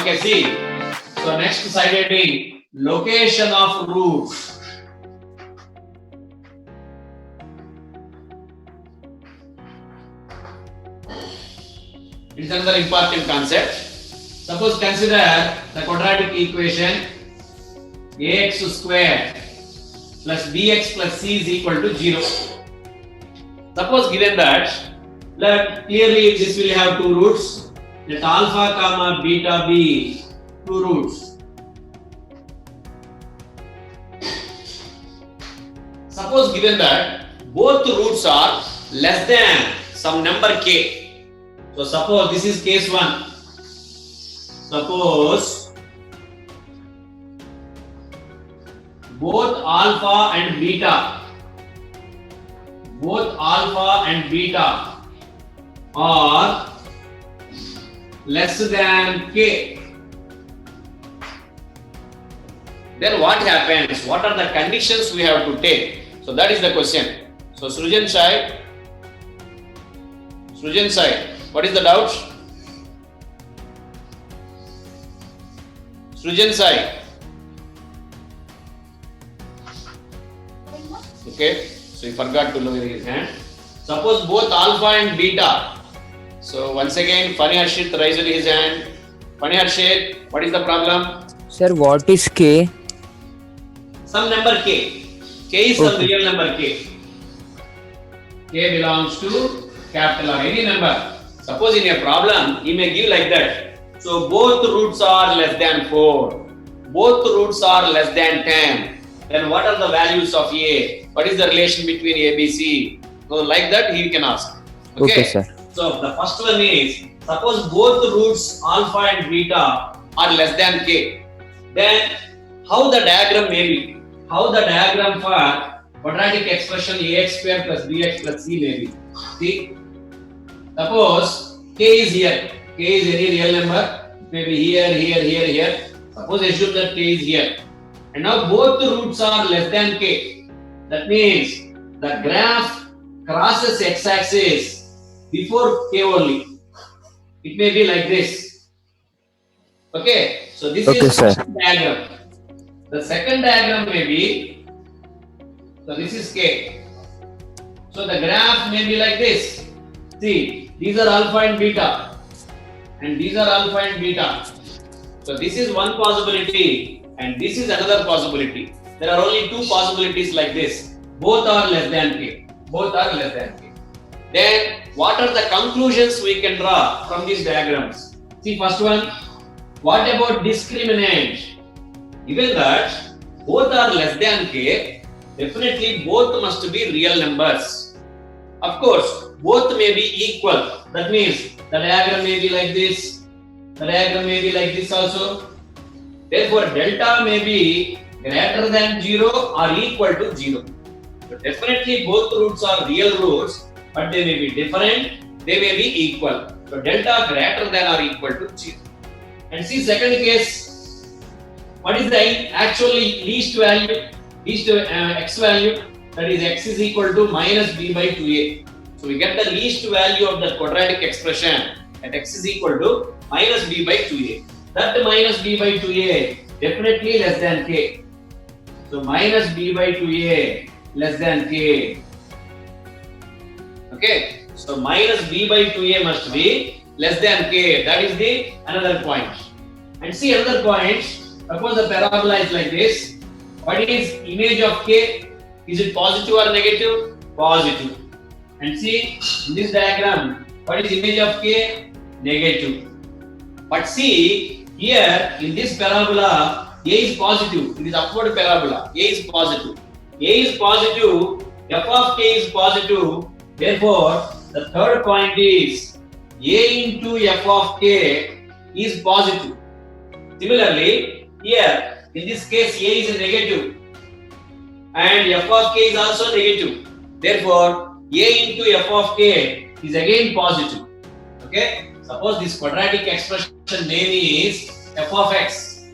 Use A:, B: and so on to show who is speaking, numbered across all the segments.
A: Okay, see. So next side heading, location of roots. It's another important concept. Suppose consider the quadratic equation ax square plus bx plus c is equal to 0. Suppose given that clearly this will have two roots, let alpha comma beta be two roots. Suppose given that both roots are less than some number k. So suppose this is case 1. Suppose both alpha and beta are less than k. Then what happens? What are the conditions we have to take? So that is the question. So Srujan Sai, what is the doubt? Srujan Sai. Okay, so he forgot to lower his hand. Suppose both alpha and beta. So once again, Fani Harshit raised his hand. Fani Harshit, what is the problem?
B: Sir, what is K?
A: Some number K. K is some real number K. K belongs to capital or any number. Suppose in a problem, he may give like that. So both roots are less than 4. Both roots are less than 10. Then what are the values of A? What is the relation between A, B, C? So like that he can ask.
B: Okay, sir.
A: So the first one is, suppose both roots alpha and beta are less than K. Then how the diagram may be? How the diagram for quadratic expression ax square plus bx plus c may be? See, suppose k is here. K is any real number. Maybe here. Suppose assume that k is here. And now both the roots are less than k. That means the graph crosses x-axis before k only. It may be like this. Okay, so this is the diagram. The second diagram may be, so this is k. So the graph may be like this. See, these are alpha and beta. And these are alpha and beta. So this is one possibility. And this is another possibility. There are only two possibilities like this. Both are less than k. Then what are the conclusions we can draw from these diagrams? See, first one, what about discriminant? Given that both are less than k, definitely both must be real numbers. Of course, both may be equal. That means the diagram may be like this. The diagram may be like this also. Therefore, delta may be greater than 0 or equal to 0. So definitely both roots are real roots, but they may be different, they may be equal. So delta greater than or equal to 0. And see second case, what is the actually least value, x value? That is x is equal to minus b by 2a. So we get the least value of the quadratic expression at x is equal to minus b by 2a. That minus b by 2a definitely less than k. So minus b by 2a less than k. Okay, so minus b by 2a must be less than k. That is the another point. And see another point. Suppose the parabola is like this. What is image of k? Is it positive or negative? Positive. And see in this diagram, what is image of k? Negative. But see here in this parabola, a is positive. It is upward parabola. A is positive. A is positive. F of k is positive. Therefore, the third point is a into f of k is positive. Similarly, here in this case a is a negative and f of k is also negative. Therefore, a into f of k is again positive. Okay. Suppose this quadratic expression name is f of x.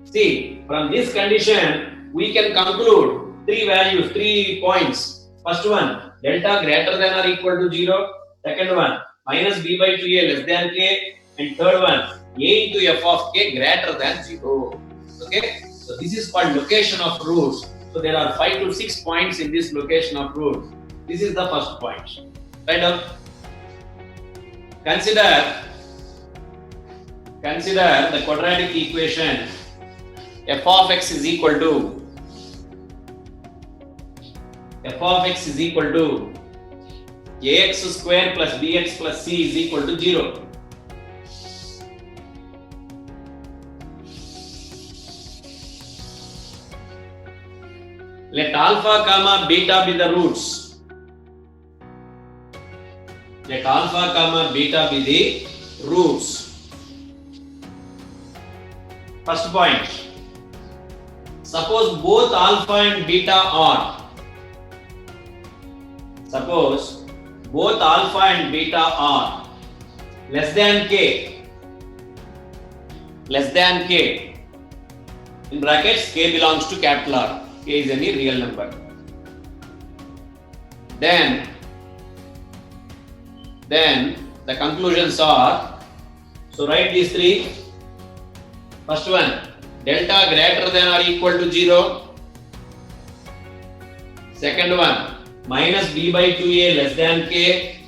A: See, from this condition, we can conclude three values, 3 points. First one, delta greater than or equal to 0. Second one, minus b by 2a less than k. And third one, A into f of k greater than 0. Okay, so this is called location of roots. So there are 5 to 6 points in this location of roots. This is the first point. Right down. Consider the quadratic equation f of x is equal to ax square plus bx plus c is equal to 0. Let alpha comma beta be the roots. Let alpha comma beta be the roots. First point. Suppose both alpha and beta are. Suppose both alpha and beta are less than k. In brackets, k belongs to capital R. K is any real number. Then the conclusions are, so write these three. First one, delta greater than or equal to 0. Second one, minus b by 2a less than k.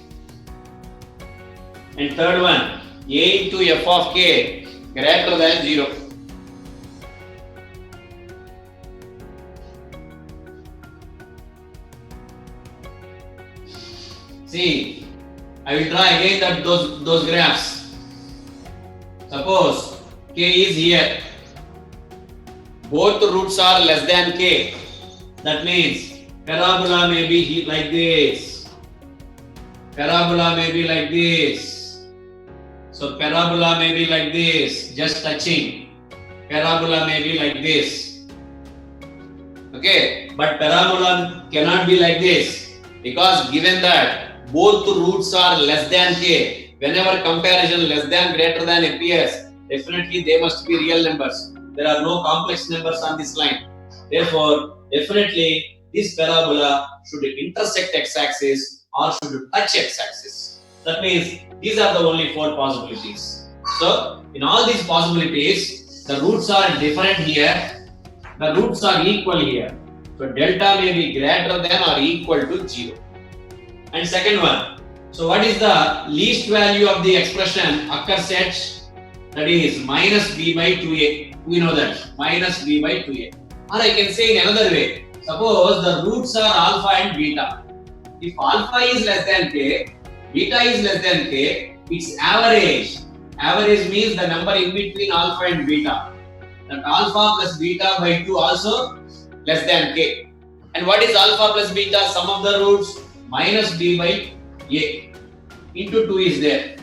A: And third one, a into f of k greater than 0. See, I will draw again that those graphs. Suppose k is here. Both roots are less than k. That means parabola may be like this. Parabola may be like this. So parabola may be like this, just touching. Parabola may be like this. Okay, but parabola cannot be like this, because given that both roots are less than k, whenever comparison less than greater than appears, definitely they must be real numbers. There are no complex numbers on this line. Therefore, definitely this parabola should intersect x-axis or should touch x-axis. That means these are the only 4 possibilities. So, in all these possibilities, the roots are different here, the roots are equal here. So, delta may be greater than or equal to 0. And second one, so what is the least value of the expression occurs at? That is minus b by 2a. We know that, minus b by 2a. Or I can say in another way, suppose the roots are alpha and beta. If alpha is less than k, beta is less than k, its average. Average means the number in between alpha and beta. That alpha plus beta by 2 also less than k. And what is alpha plus beta? Sum of the roots minus b by a into 2 is there.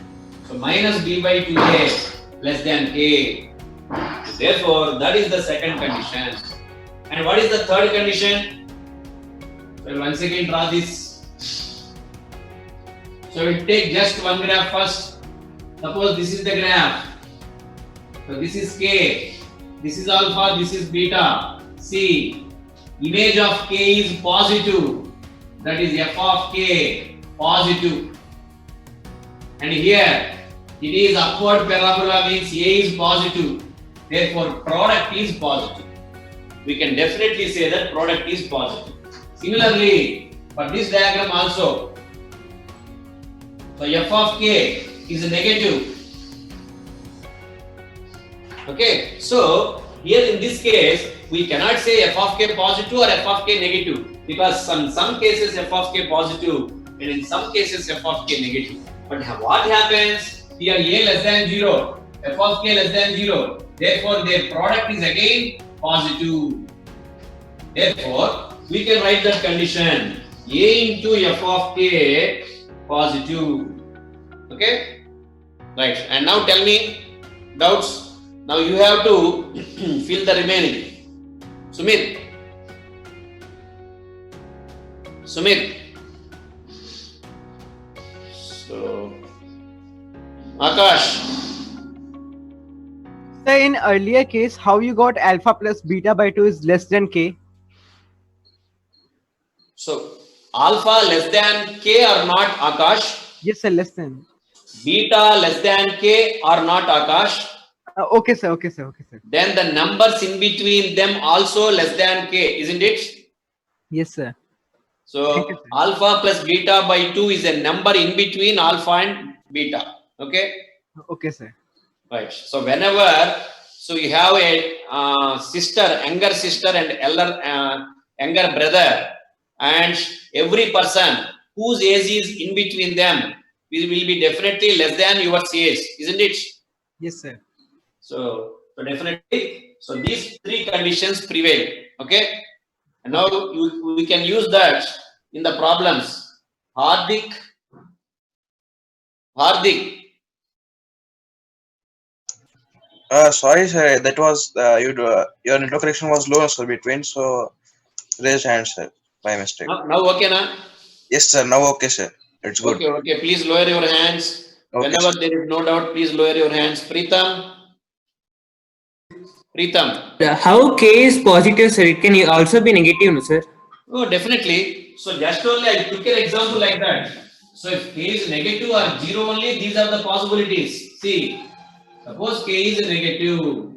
A: So minus b by 2a less than k. Therefore, that is the second condition. And what is the third condition? So once again draw this. So we'll take just one graph first. Suppose this is the graph. So this is k, this is alpha, this is beta. See, image of k is positive. That is f of k, positive. And here, it is upward parabola, means a is positive. Therefore, product is positive. We can definitely say that product is positive. Similarly, for this diagram also, so f of k is negative. Okay, so here in this case, we cannot say f of k positive or f of k negative, because in some cases f of k positive and in some cases f of k negative. But what happens here? A less than 0, f of k less than 0. Therefore, their product is again positive. Therefore, we can write that condition a into f of k positive. Okay, right. And now tell me doubts. Now you have to fill the remaining. Sumit. So, Akash.
C: Sir, in earlier case, how you got alpha plus beta by 2 is less than k?
A: So, alpha less than k or not, Akash?
C: Yes, sir, less than.
A: Beta less than k or not, Akash?
C: Okay, sir. Okay, sir. Okay, sir.
A: Then the numbers in between them also less than k, isn't it?
C: Yes, sir. Thank
A: So
C: you, sir.
A: alpha plus beta by 2 is a number in between alpha and beta. Okay,
C: Okay, sir.
A: right. So whenever, so you have a younger sister and younger brother, and every person whose age is in between them will be definitely less than your age, isn't it?
C: Yes, sir.
A: So definitely, so these three conditions prevail. Okay, and now we can use that in the problems. Hardik, Hardik.
D: Sorry, sir. That was your network connection was low, sir, between. So raise hand, sir, by mistake.
A: Now okay, na?
D: Yes, sir. Now okay, sir. It's good.
A: Okay, okay. Please lower your hands.
D: Okay,
A: Whenever
D: sir.
A: there is no doubt, please lower your hands. Pritam, Pritam.
B: How K is positive, sir? It can also be negative, no, sir?
A: Oh, definitely. So just only I took an example like that. So if k is negative or zero only, these are the possibilities. See, suppose k is negative,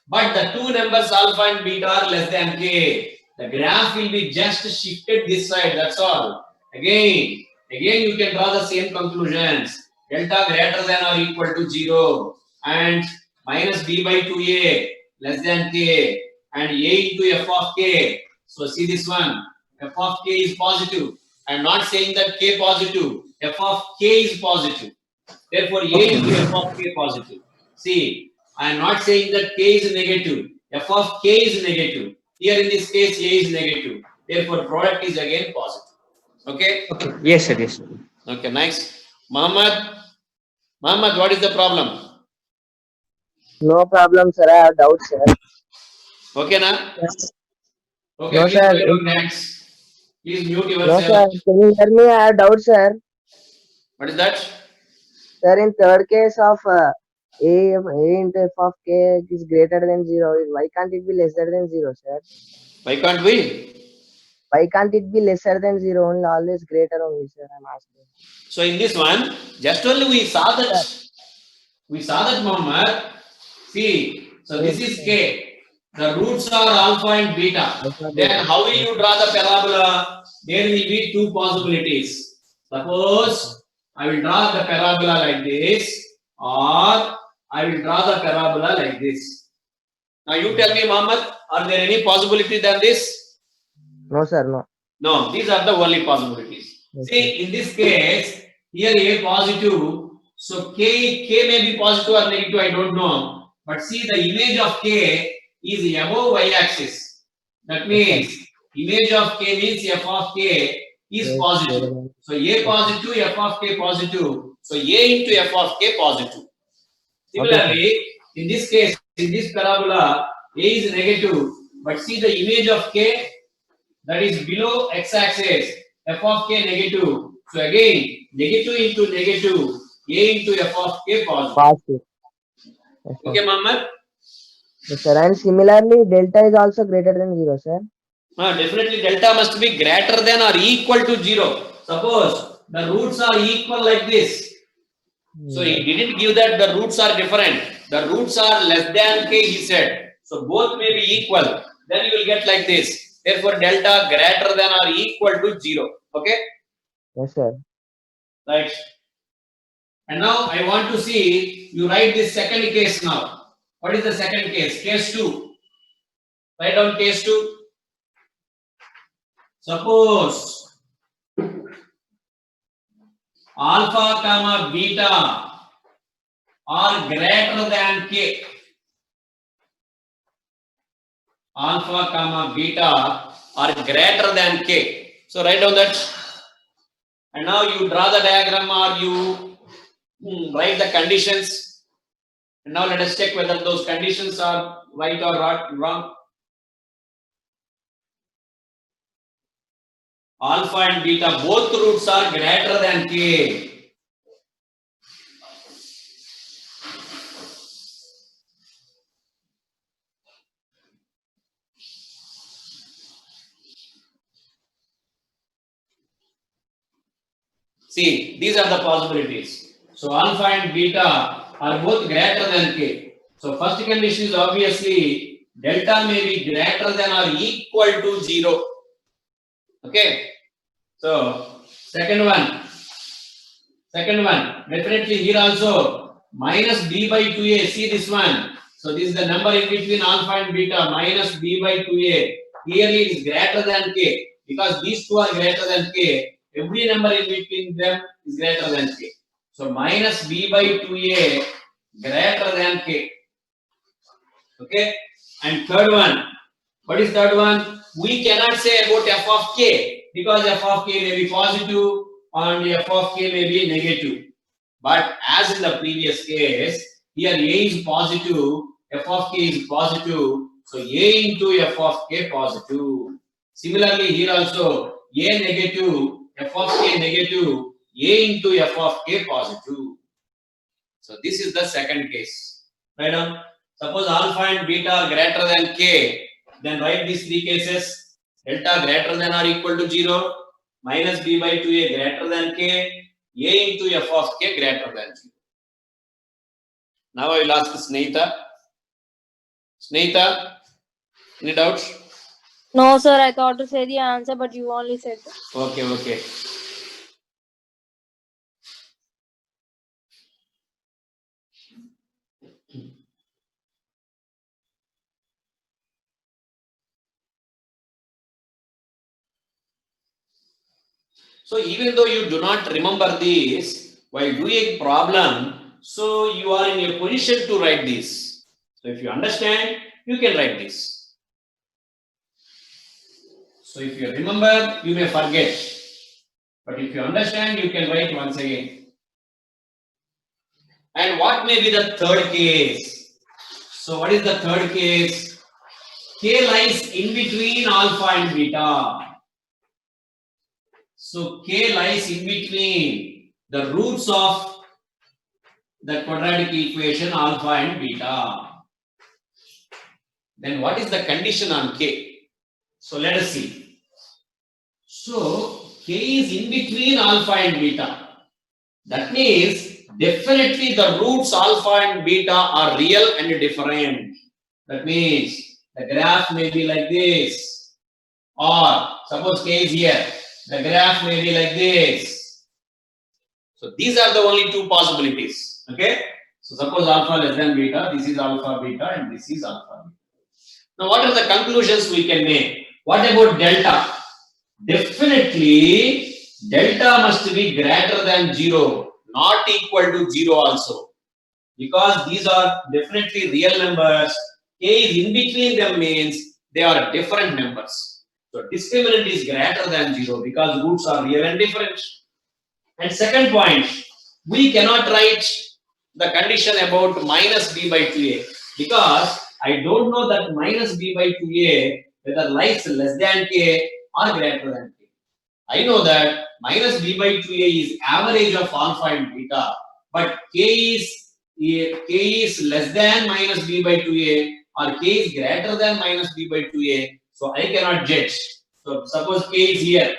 A: but the two numbers alpha and beta are less than k. The graph will be just shifted this side. That's all. Again you can draw the same conclusions. Delta greater than or equal to 0 and minus b by 2a less than k and a into f of k. So see this one. F of k is positive. I am not saying that k positive. F of k is positive. Therefore, a into f of k positive. See, I am not saying that k is negative. F of k is negative. Here in this case, a is negative. Therefore, product is again positive. Okay?
B: Okay. Yes, sir. Yes, sir.
A: Okay, nice. Muhammad, what is the problem?
E: No problem, sir. I have doubts, sir.
A: Okay, na? Okay,
E: No,
A: please
E: sir.
A: lower your hands. Please mute
E: No,
A: yourself.
E: sir. Can you hear me? I have doubts, sir.
A: What is that?
E: Sir, in third case of a into f of k is greater than 0, why can't it be lesser than 0, sir?
A: Why can't we?
E: Why can't it be lesser than 0? Only always greater only, sir. I'm asking.
A: So in this one, just only we saw that Muhammad. See, so this is k. The roots are alpha and beta. Then how will you draw the parabola? There will be two possibilities. Suppose I will draw the parabola like this, or I will draw the parabola like this. Now you tell me, Muhammad, are there any possibility than this?
E: No, sir. No.
A: No, these are the only possibilities.
E: Yes,
A: See, in this case, here a positive, so k may be positive or negative, I don't know. But see, the image of k is above y-axis. That means image of k means f of k is
E: Yes,
A: positive.
E: sir.
A: So a positive, f of k positive. So a into f of k positive. Similarly, in this case, in this parabola, a is negative, but see the image of k that is below x-axis, f of k negative. So again, negative into negative, a into f of k positive.
E: Positive. Yes, sir.
A: Okay, Muhammad?
E: Yes, sir. And similarly, delta is also greater than 0, sir.
A: Definitely delta must be greater than or equal to 0. Suppose the roots are equal like this. So he didn't give that the roots are different. The roots are less than k, he said. So both may be equal. Then you will get like this. Therefore, delta greater than or equal to 0. Okay?
E: Yes, sir.
A: Right. And now I want to see you write this second case now. What is the second case? Case 2. Write down case 2. Suppose alpha comma beta are greater than k. Alpha comma beta are greater than k. So write down that. And now you draw the diagram or you write the conditions. And now let us check whether those conditions are right or wrong. Alpha and beta, both roots are greater than k. See, these are the possibilities. So alpha and beta are both greater than k. So first condition is obviously delta may be greater than or equal to 0. Okay. So second one, definitely here also minus b by 2a. See this one. So this is the number in between alpha and beta, minus b by 2a. Clearly it is greater than k, because these two are greater than k. Every number in between them is greater than k. So minus b by 2a greater than k. Okay. And third one, what is third one? We cannot say about f of k, because f of k may be positive and f of k may be negative. But as in the previous case, here a is positive, f of k is positive, so a into f of k positive. Similarly, here also a negative, f of k negative, a into f of k positive. So this is the second case. Right on. Suppose alpha and beta are greater than k, then write these three cases. Delta greater than or equal to 0, minus b by 2a greater than k, a into f of k greater than 0. Now I will ask Sneha. Sneha, any doubts?
F: No, sir, I thought to say the answer, but you only said that.
A: Okay. So even though you do not remember this while doing problem, so you are in a position to write this. So if you understand, you can write this. So if you remember, you may forget. But if you understand, you can write once again. And what may be the third case? So what is the third case? K lies in between alpha and beta. So k lies in between the roots of the quadratic equation alpha and beta. Then what is the condition on k? So let us see. So k is in between alpha and beta. That means definitely the roots alpha and beta are real and different. That means the graph may be like this, or suppose k is here, the graph may be like this. So these are the only two possibilities. Okay. So suppose alpha less than beta, this is alpha beta and this is alpha beta. Now what are the conclusions we can make? What about delta? Definitely delta must be greater than 0, not equal to 0 also. Because these are definitely real numbers. K is in between them means they are different numbers. So discriminant is greater than 0 because roots are real and different. And second point, we cannot write the condition about minus b by 2a because I don't know that minus b by 2a whether lies less than k or greater than k. I know that minus b by 2a is average of alpha and beta, but k is less than minus b by 2a or k is greater than minus b by 2a, so I cannot judge. So suppose k is here,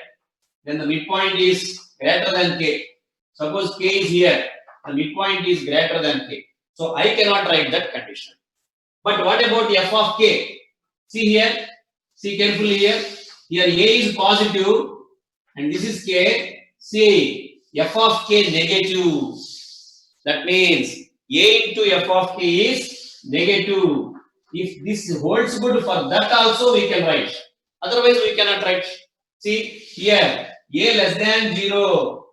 A: then the midpoint is greater than k. Suppose k is here, the midpoint is greater than k. So I cannot write that condition. But what about f of k? See here, see carefully here. Here a is positive and this is k. See, f of k negative. That means a into f of k is negative. If this holds good for that also we can write. Otherwise we cannot write. See here, a less than 0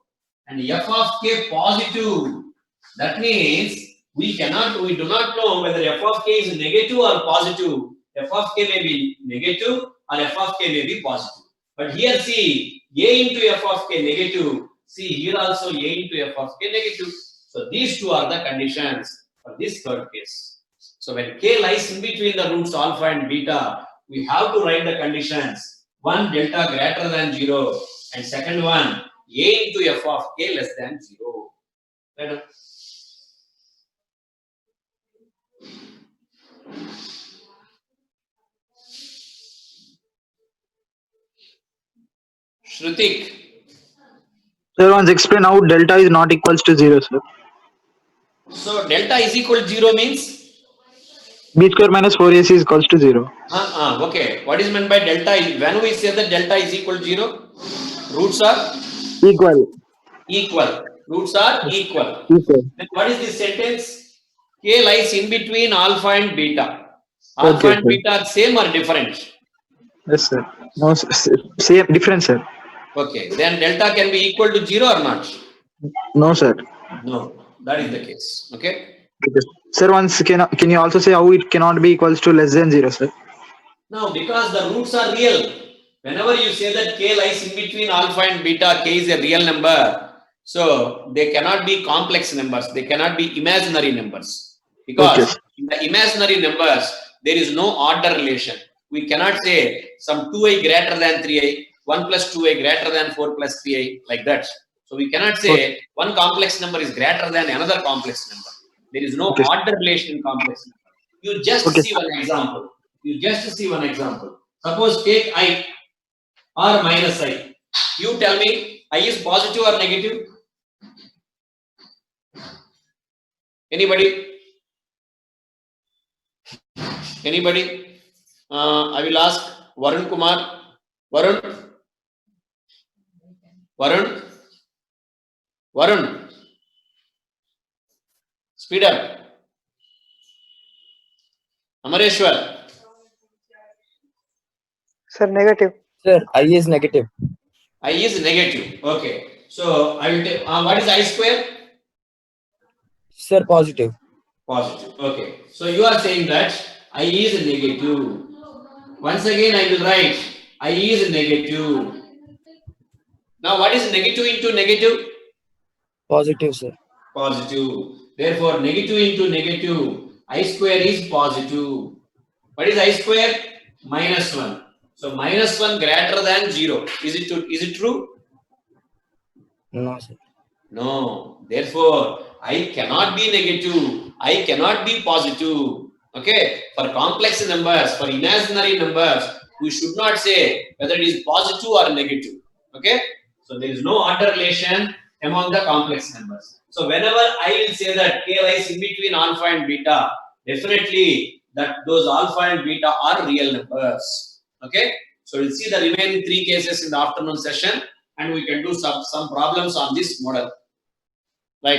A: and f of k positive. That means we do not know whether f of k is negative or positive. F of k may be negative or f of k may be positive. But here see, a into f of k negative. See here also a into f of k negative. So these two are the conditions for this third case. So when k lies in between the roots alpha and beta, we have to write the conditions. One, delta greater than 0, and second one, a into f of k less than 0. Right? Shrutik.
G: Sir, once explain how delta is not equals to 0, sir.
A: So delta is equal to 0 means
G: B square minus 4AC is equals to 0.
A: Okay. What is meant by delta? When we say that delta is equal to 0, roots are
G: Equal.
A: equal. Roots are equal.
G: Equal.
A: Then what is this sentence? K lies in between alpha and beta. Alpha
G: Okay,
A: and
G: sir.
A: beta are same or different?
G: Yes, sir. No, same, different, sir.
A: Okay. Then delta can be equal to 0 or not?
G: No, sir.
A: No. That is the case. Okay.
G: Sir, once can you also say how it cannot be equals to less than 0, sir?
A: Now, because the roots are real, whenever you say that k lies in between alpha and beta, k is a real number. So they cannot be complex numbers. They cannot be imaginary numbers. Because
G: Okay.
A: in the imaginary numbers, there is no order relation. We cannot say some 2i greater than 3i, 1 plus 2i greater than 4 plus 3i, like that. So we cannot say one complex number is greater than another complex number. There is no
G: Okay.
A: order relation in complex number. You just
G: Okay.
A: see one example. You just see one example. Suppose take I or minus I. You tell me I is positive or negative? Anybody? Anybody? I will ask Varun Kumar. Varun? Varun? Varun? Speed up. Amareshwar?
H: Sir, negative.
I: Sir, I is negative.
A: I is negative. Okay. So I will take what is I square?
I: Sir, positive.
A: Positive. Okay. So you are saying that I is negative. Once again, I will write I is negative. Now, what is negative into negative?
I: Positive, sir.
A: Positive. Therefore, negative into negative, I square is positive. What is I square? Minus 1. So, minus 1 greater than 0. Is it true?
I: No, sir.
A: No. Therefore, I cannot be negative. I cannot be positive. Okay. For complex numbers, for imaginary numbers, we should not say whether it is positive or negative. Okay. So there is no order relation among the complex numbers. So whenever I will say that k lies in between alpha and beta, definitely that those alpha and beta are real numbers. Okay. So we'll see the remaining 3 cases in the afternoon session, and we can do some problems on this model.